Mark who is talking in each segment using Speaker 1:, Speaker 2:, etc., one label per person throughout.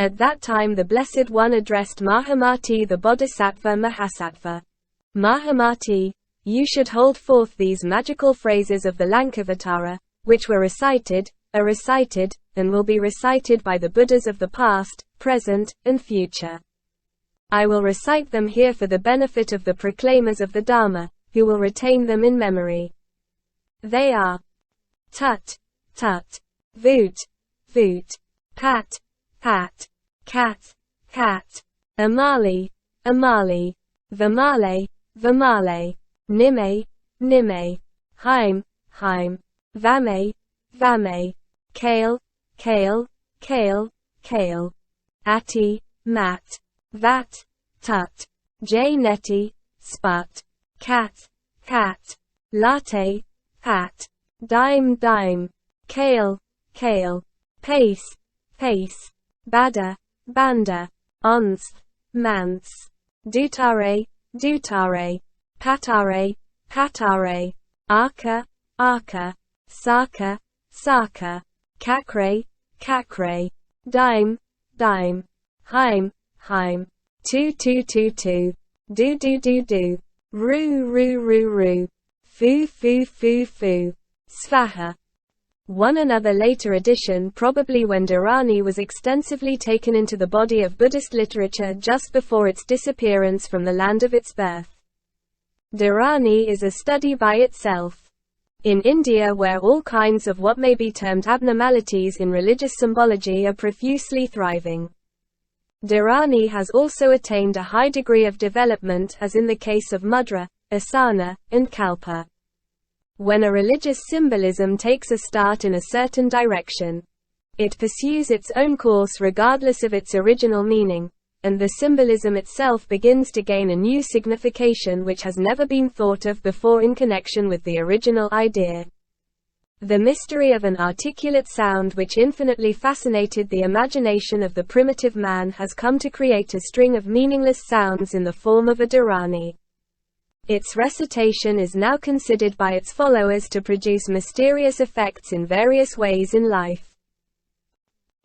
Speaker 1: At that time the Blessed One addressed Mahamati the Bodhisattva Mahasattva. Mahamati, you should hold forth these magical phrases of the Lankavatara, which were recited, are recited, and will be recited by the Buddhas of the past, present, and future. I will recite them here for the benefit of the proclaimers of the Dharma, who will retain them in memory. They are tut, tut, voot, voot, pat, pat, cat, cat, amali, amali, vamale, vamale, nime, nime, haim, haim, vame, vame, kale, kale, kale, kale, ati, mat, vat, tut, j neti, sput, cat, cat, latte, pat, dime, dime, kale, kale, pace, pace, bada, banda, ons, mance, dutare, dutare, patare, patare, arca, arca, saka, saka, kakre, kakre, dime, dime, haim, haim, tu tu tu tu, do do do do, roo roo roo roo, foo foo foo foo, svaha. One another later addition, probably when Dharani was extensively taken into the body of Buddhist literature just before its disappearance from the land of its birth. Dharani is a study by itself. In India, where all kinds of what may be termed abnormalities in religious symbology are profusely thriving, Dharani has also attained a high degree of development, as in the case of Mudra, Asana, and Kalpa. When a religious symbolism takes a start in a certain direction, it pursues its own course regardless of its original meaning, and the symbolism itself begins to gain a new signification which has never been thought of before in connection with the original idea. The mystery of an articulate sound which infinitely fascinated the imagination of the primitive man has come to create a string of meaningless sounds in the form of a Dharani. Its recitation is now considered by its followers to produce mysterious effects in various ways in life.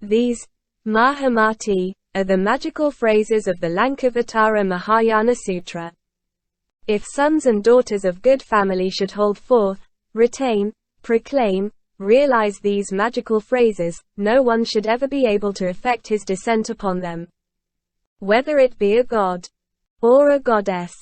Speaker 1: These Mahamati are the magical phrases of the Lankavatara Mahayana Sutra. If sons and daughters of good family should hold forth, retain, proclaim, realize these magical phrases, no one should ever be able to effect his descent upon them. Whether it be a god, or a goddess,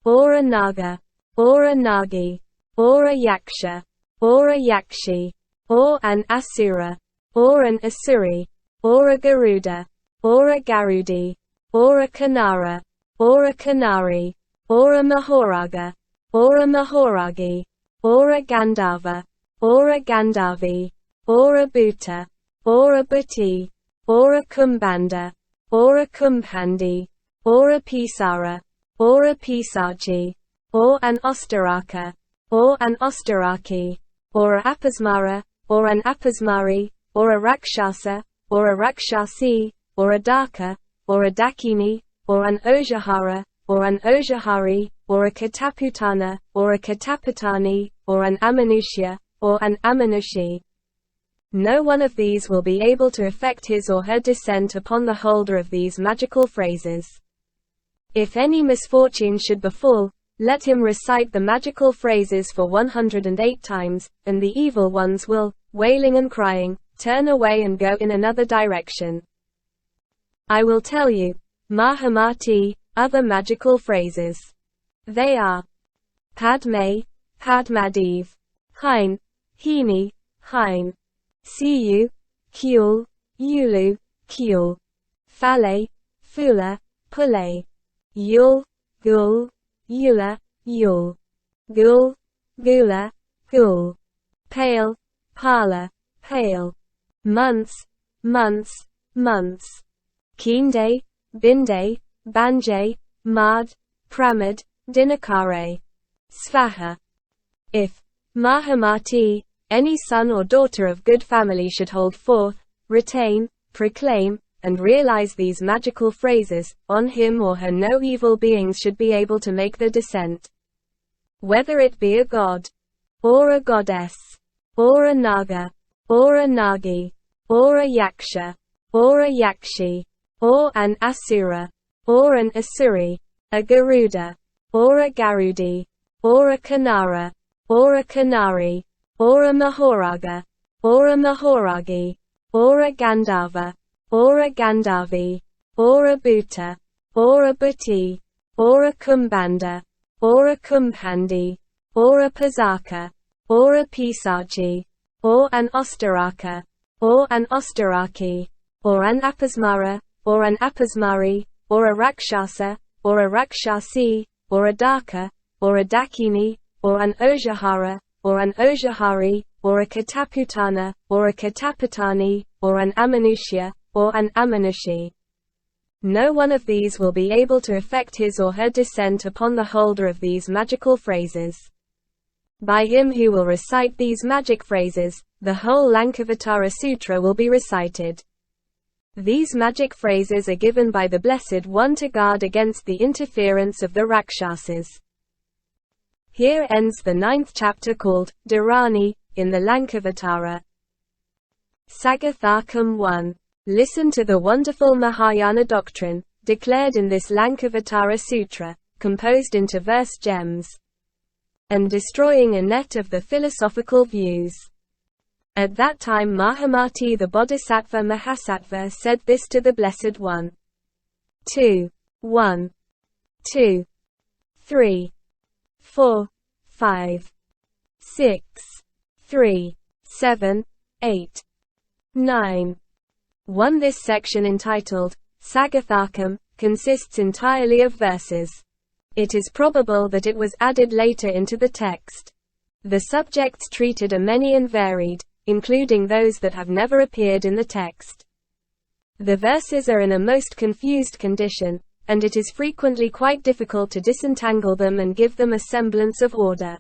Speaker 1: or a naga, or a nagi, or a yaksha, or a yakshi, or an asura, or an asuri, or a garuda, or a garudi, or a kanara, or a kanari, or a mahoraga, or a mahoragi, or a gandhava, or a gandhavi, or a bhuta, or a bhuti, or a kumbanda, or a kumbhandi, or a pisara, or a pisachi, or an ostaraka, or an ostaraki, or a apasmara, or an apasmari, or a rakshasa, or a rakshasi, or a daka, or a dakini, or an ojahara, or an ojahari, or a kataputana, or a kataputani, or an amanushya, or an amanushi. No one of these will be able to effect his or her descent upon the holder of these magical phrases. If any misfortune should befall, let him recite the magical phrases for 108 times, and the evil ones will, wailing and crying, turn away and go in another direction. I will tell you, Mahamati, other magical phrases. They are Padme, Padmadev, Hein, Hini, Hein, Siyu, Kyul, Yulu, Kyul, Fale, Fula, Pule, Yul, Gul, Yula, Yul, Gul, Gula, Gul, Pale, Pala, Pale, Months, Months, Months, Kinde, Binde, Banje, Mad, Pramad, Dinakare, Svaha. If Mahamati, any son or daughter of good family should hold forth, retain, proclaim, and realize these magical phrases, on him or her no evil beings should be able to make the descent. Whether it be a god, or a goddess, or a naga, or a nagi, or a yaksha, or a yakshi, or an Asura, or an Asuri, a Garuda, or a Garudi, or a Kanara, or a Kanari, or a Mahoraga, or a Mahoragi, or a Gandhava, or a Gandhavi, or a Bhuta, or a Bhuti, or a Kumbhanda, or a Kumbhandi, or a Pasaka, or a Pisachi, or an Ostaraka, or an Ostaraki, or an Apasmara, or an Apasmari, or a Rakshasa, or a Rakshasi, or a Daka, or a Dakini, or an Ojahara, or an Ojahari, or a Kataputana, or a Katapatani, or an Amanushya, or an Amanushi. No one of these will be able to effect his or her descent upon the holder of these magical phrases. By him who will recite these magic phrases, the whole Lankavatara Sutra will be recited. These magic phrases are given by the Blessed One to guard against the interference of the Rakshasas. Here ends the 9th chapter called Dharani in the Lankavatara. Sagatharkam 1. Listen to the wonderful Mahayana doctrine, declared in this Lankavatara Sutra, composed into verse gems, and destroying a net of the philosophical views. At that time Mahamati the Bodhisattva Mahasattva said this to the Blessed One. 2. 1. 2. 3. 4. 5. 6. 3. 7. 8. 9. 1. This section entitled, Sagatharkam, consists entirely of verses. It is probable that it was added later into the text. The subjects treated are many and varied, including those that have never appeared in the text. The verses are in a most confused condition, and it is frequently quite difficult to disentangle them and give them a semblance of order.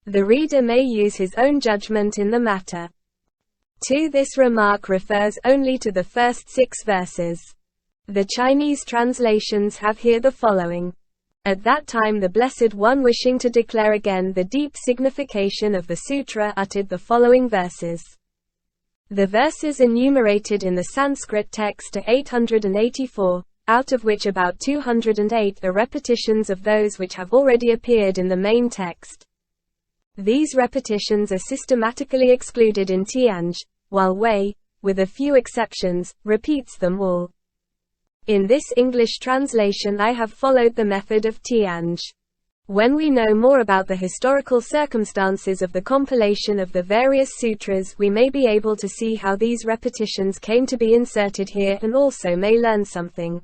Speaker 1: The reader may use his own judgment in the matter. 2. This remark refers only to the first 6 verses. The Chinese translations have here the following. At that time the Blessed One, wishing to declare again the deep signification of the sutra, uttered the following verses. The verses enumerated in the Sanskrit text are 884, out of which about 208 are repetitions of those which have already appeared in the main text. These repetitions are systematically excluded in Tianj, while Wei, with a few exceptions, repeats them all. In this English translation I have followed the method of Tianj. When we know more about the historical circumstances of the compilation of the various sutras, we may be able to see how these repetitions came to be inserted here, and also may learn something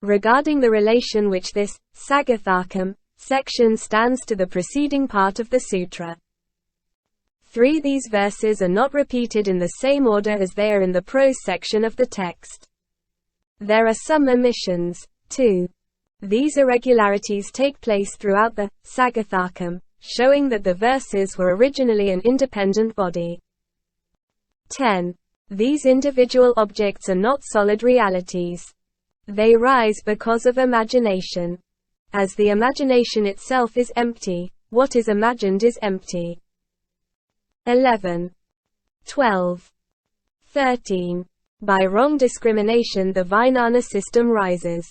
Speaker 1: regarding the relation which this Sagatharkam section stands to the preceding part of the sutra. 3. These verses are not repeated in the same order as they are in the prose section of the text. There are some omissions, too. These irregularities take place throughout the Sagatharkam, showing that the verses were originally an independent body. 10. These individual objects are not solid realities. They rise because of imagination. As the imagination itself is empty, what is imagined is empty. 11. 12. 13. By wrong discrimination the Vijnana system rises.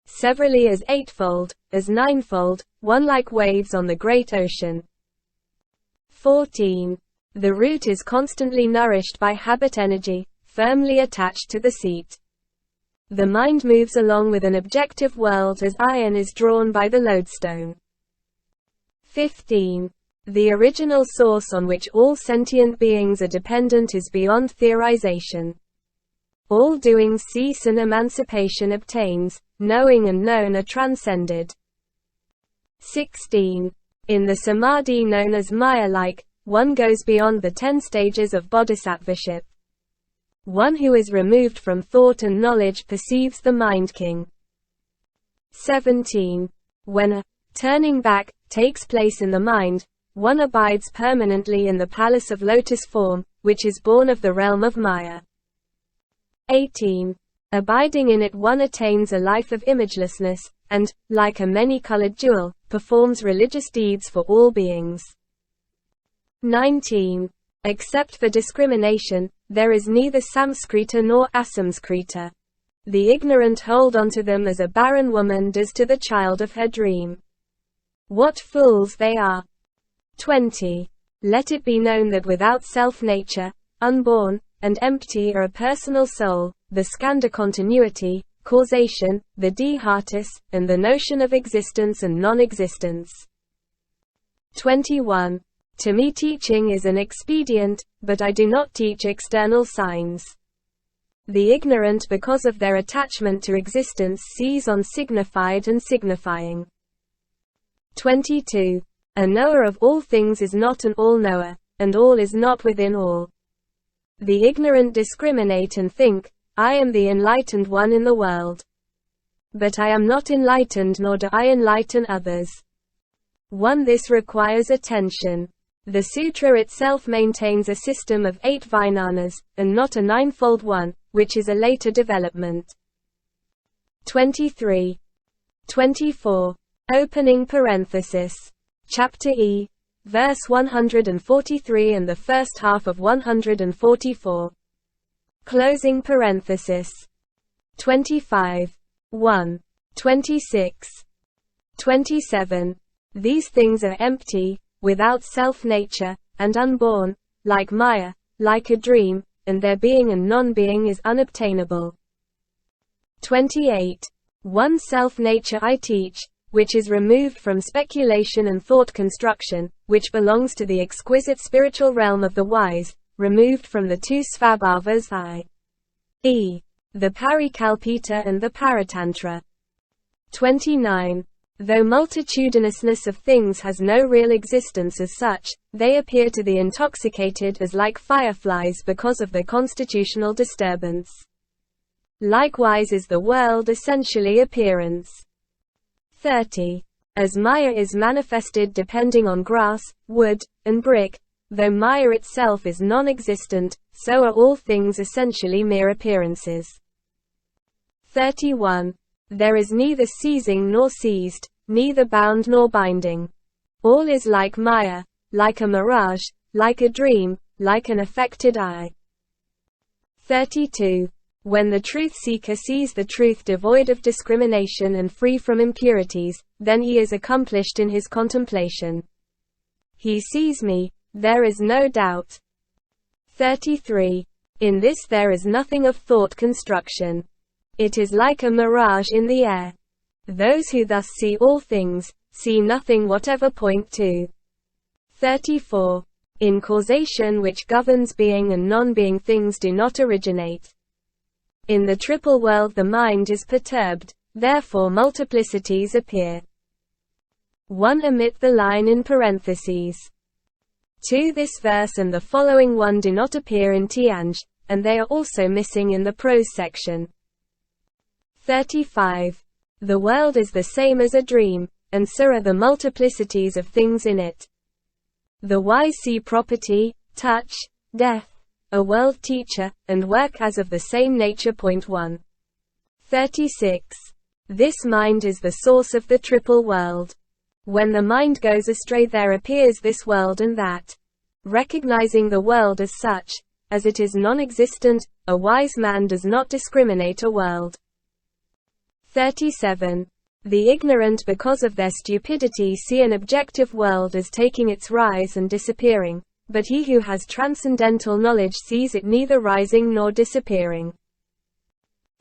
Speaker 1: Severally as eightfold, as ninefold, one like waves on the great ocean. 14. The root is constantly nourished by habit energy, firmly attached to the seat. The mind moves along with an objective world as iron is drawn by the lodestone. 15. The original source on which all sentient beings are dependent is beyond theorization. All doings cease and emancipation obtains, knowing and known are transcended. 16. In the samadhi known as Maya-like, one goes beyond the 10 stages of bodhisattvaship. One who is removed from thought and knowledge perceives the mind king. 17. When a turning back takes place in the mind, one abides permanently in the palace of lotus form, which is born of the realm of Maya. 18. Abiding in it one attains a life of imagelessness, and, like a many-colored jewel, performs religious deeds for all beings. 19. Except for discrimination, there is neither Samskrita nor Asamskrita. The ignorant hold onto them as a barren woman does to the child of her dream. What fools they are! 20. Let it be known that without self-nature, unborn, and empty are a personal soul, the skandha continuity, causation, the DHARANIS, and the notion of existence and non-existence. 21. To me teaching is an expedient, but I do not teach external signs. The ignorant because of their attachment to existence seize on signified and signifying. 22. A knower of all things is not an all-knower, and all is not within all. The ignorant discriminate and think, I am the enlightened one in the world. But I am not enlightened nor do I enlighten others. 1. This requires attention. The sutra itself maintains a system of 8 vijnanas, and not a 9-fold one, which is a later development. 23. 24. Opening parenthesis. Chapter E. Verse 143 and the first half of 144. Closing parenthesis. 25. 1. 26. 27. These things are empty, without self-nature, and unborn, like Maya, like a dream, and their being and non-being is unobtainable. 28. One self-nature I teach, which is removed from speculation and thought construction, which belongs to the exquisite spiritual realm of the wise, removed from the 2 svabhavas i.e. the parikalpita and the paratantra. 29. Though multitudinousness of things has no real existence as such, they appear to the intoxicated as like fireflies because of the constitutional disturbance. Likewise is the world essentially appearance. 30. As Maya is manifested depending on grass, wood, and brick, though Maya itself is non-existent, so are all things essentially mere appearances. 31. There is neither seizing nor seized, neither bound nor binding. All is like Maya, like a mirage, like a dream, like an affected eye. 32. When the truth seeker sees the truth devoid of discrimination and free from impurities, then he is accomplished in his contemplation. He sees me, there is no doubt. 33. In this there is nothing of thought construction. It is like a mirage in the air. Those who thus see all things, see nothing whatever. Point 2. 34. In causation which governs being and non-being things do not originate. In the triple world the mind is perturbed, therefore multiplicities appear. 1. Omit the line in parentheses. 2. This verse and the following one do not appear in Tianj, and they are also missing in the prose section. 35. The world is the same as a dream, and so are the multiplicities of things in it. The wise see property, touch, death, a world teacher, and work as of the same nature. Point 1. 36. This mind is the source of the triple world. When the mind goes astray there appears this world and that. Recognizing the world as such, as it is non-existent, a wise man does not discriminate a world. 37. The ignorant because of their stupidity see an objective world as taking its rise and disappearing, but he who has transcendental knowledge sees it neither rising nor disappearing.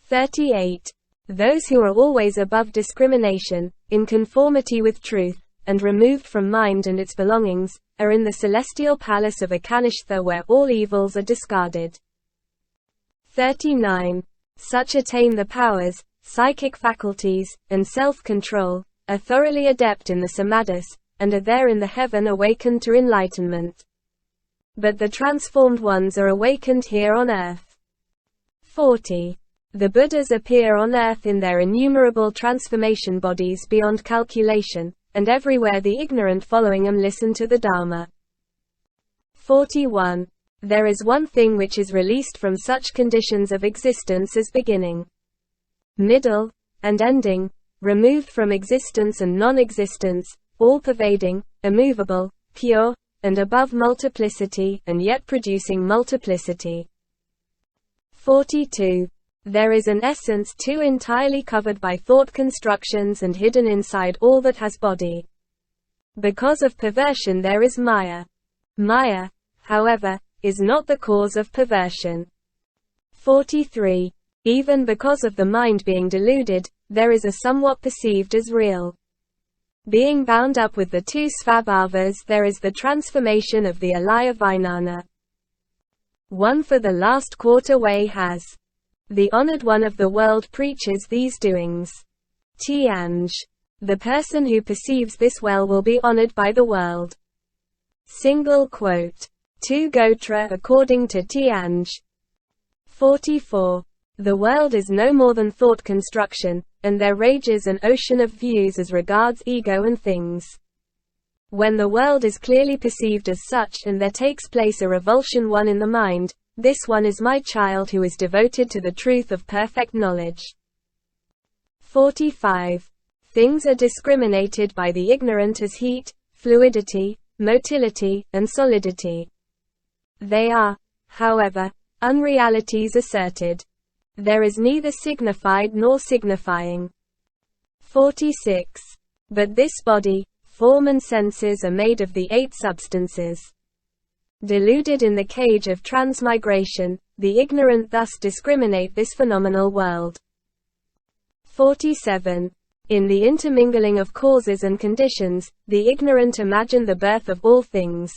Speaker 1: 38. Those who are always above discrimination, in conformity with truth, and removed from mind and its belongings, are in the celestial palace of Akanishtha where all evils are discarded. 39. Such attain the powers, psychic faculties, and self-control, are thoroughly adept in the samadhis, and are there in the heaven awakened to enlightenment. But the transformed ones are awakened here on earth. 40. The Buddhas appear on earth in their innumerable transformation bodies beyond calculation, and everywhere the ignorant following them listen to the Dharma. 41. There is one thing which is released from such conditions of existence as beginning, middle, and ending, removed from existence and non-existence, all-pervading, immovable, pure, and above multiplicity, and yet producing multiplicity. 42. There is an essence too entirely covered by thought constructions and hidden inside all that has body. Because of perversion there is Maya. Maya, however, is not the cause of perversion. 43. Even because of the mind being deluded, there is a somewhat perceived as real. Being bound up with the two svabhavas, there is the transformation of the alaya vijnana. One for the last quarter way has. The honored one of the world preaches these doings. Tianj. The person who perceives this well will be honored by the world. Single quote. 2 Gotra according to Tianj. 44. The world is no more than thought construction, and there rages an ocean of views as regards ego and things. When the world is clearly perceived as such and there takes place a revulsion one in the mind, this one is my child who is devoted to the truth of perfect knowledge. 45. Things are discriminated by the ignorant as heat, fluidity, motility, and solidity. They are, however, unrealities asserted. There is neither signified nor signifying. 46. But this body, form and senses are made of the 8 substances. Deluded in the cage of transmigration, the ignorant thus discriminate this phenomenal world. 47. In the intermingling of causes and conditions, the ignorant imagine the birth of all things.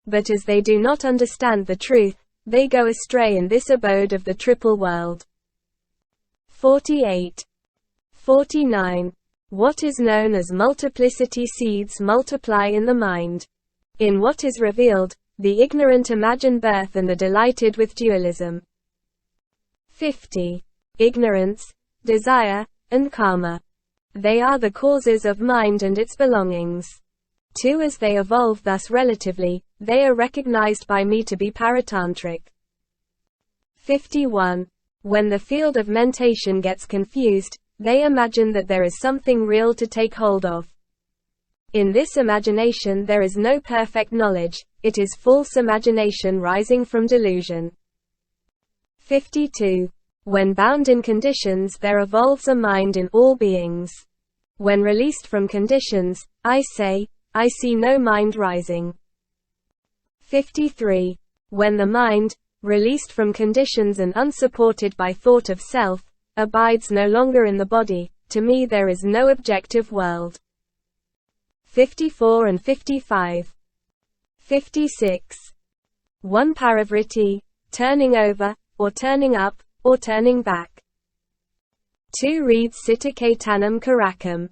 Speaker 1: But as they do not understand the truth, they go astray in this abode of the triple world. 48. 49. What is known as multiplicity seeds multiply in the mind. In what is revealed, the ignorant imagine birth and are delighted with dualism. 50. Ignorance, desire, and karma. They are the causes of mind and its belongings. 2 As they evolve thus relatively, they are recognized by me to be paratantric. 51. When the field of mentation gets confused, they imagine that there is something real to take hold of. In this imagination there is no perfect knowledge, it is false imagination rising from delusion. 52. When bound in conditions there evolves a mind in all beings. When released from conditions, I see no mind rising. 53. When the mind, released from conditions and unsupported by thought of self, abides no longer in the body, to me there is no objective world. 54 and 55. 56. 1 Parivriti, turning over, or turning up, or turning back. 2 Reads Sitakatanam Karakam.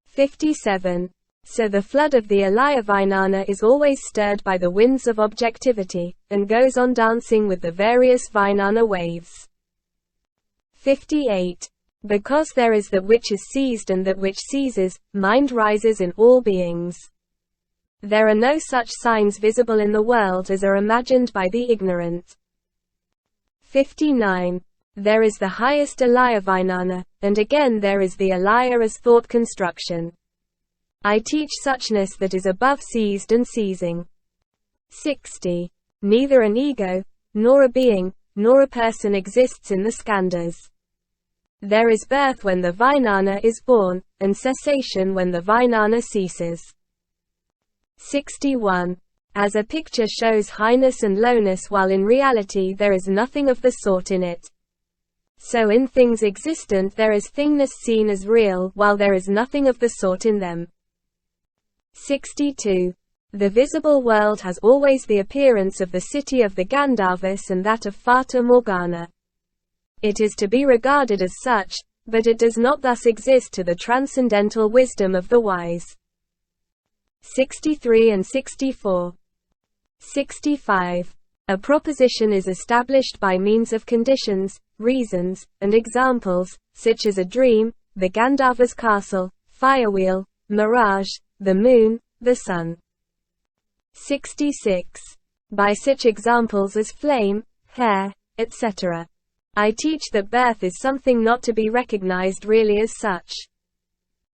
Speaker 1: 57. So the flood of the alaya vijnana is always stirred by the winds of objectivity, and goes on dancing with the various vijnana waves. 58. Because there is that which is seized and that which seizes, mind rises in all beings. There are no such signs visible in the world as are imagined by the ignorant. 59. There is the highest alaya vijnana, and again there is the alaya as thought construction. I teach suchness that is above seized and seizing. 60. Neither an ego, nor a being, nor a person exists in the skandhas. There is birth when the vijnana is born, and cessation when the vijnana ceases. 61. As a picture shows highness and lowness while in reality there is nothing of the sort in it. So in things existent there is thingness seen as real while there is nothing of the sort in them. 62. The visible world has always the appearance of the city of the Gandharvas and that of Fata Morgana. It is to be regarded as such, but it does not thus exist to the transcendental wisdom of the wise. 63 and 64. 65. A proposition is established by means of conditions, reasons, and examples, such as a dream, the Gandharva's castle, firewheel, mirage, the moon, the sun. 66. By such examples as flame, hair, etc. I teach that birth is something not to be recognized really as such.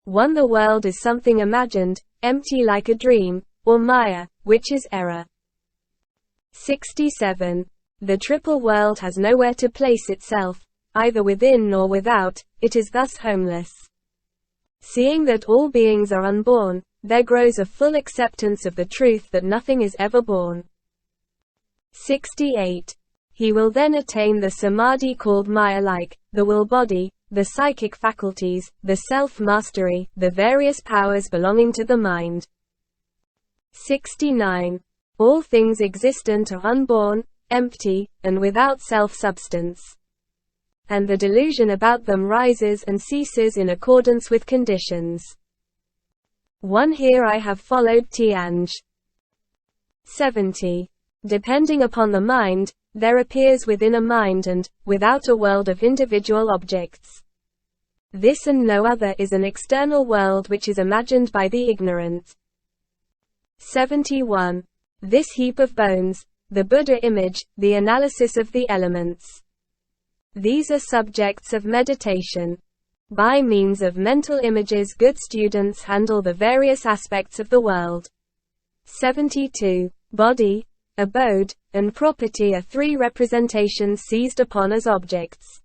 Speaker 1: 1. The world is something imagined, empty like a dream, or maya, which is error. 67. The triple world has nowhere to place itself, either within nor without, it is thus homeless. Seeing that all beings are unborn, there grows a full acceptance of the truth that nothing is ever born. 68. He will then attain the samadhi called Maya, like the will body, the psychic faculties, the self-mastery, the various powers belonging to the mind. 69. All things existent are unborn, empty, and without self-substance. And the delusion about them rises and ceases in accordance with conditions. 1. Here I have followed Tianj. 70. Depending upon the mind, there appears within a mind and, without a world of individual objects. This and no other is an external world which is imagined by the ignorant. 71. This heap of bones, the Buddha image, the analysis of the elements. These are subjects of meditation. By means of mental images, good students handle the various aspects of the world. 72. Body, abode, and property are three representations seized upon as objects.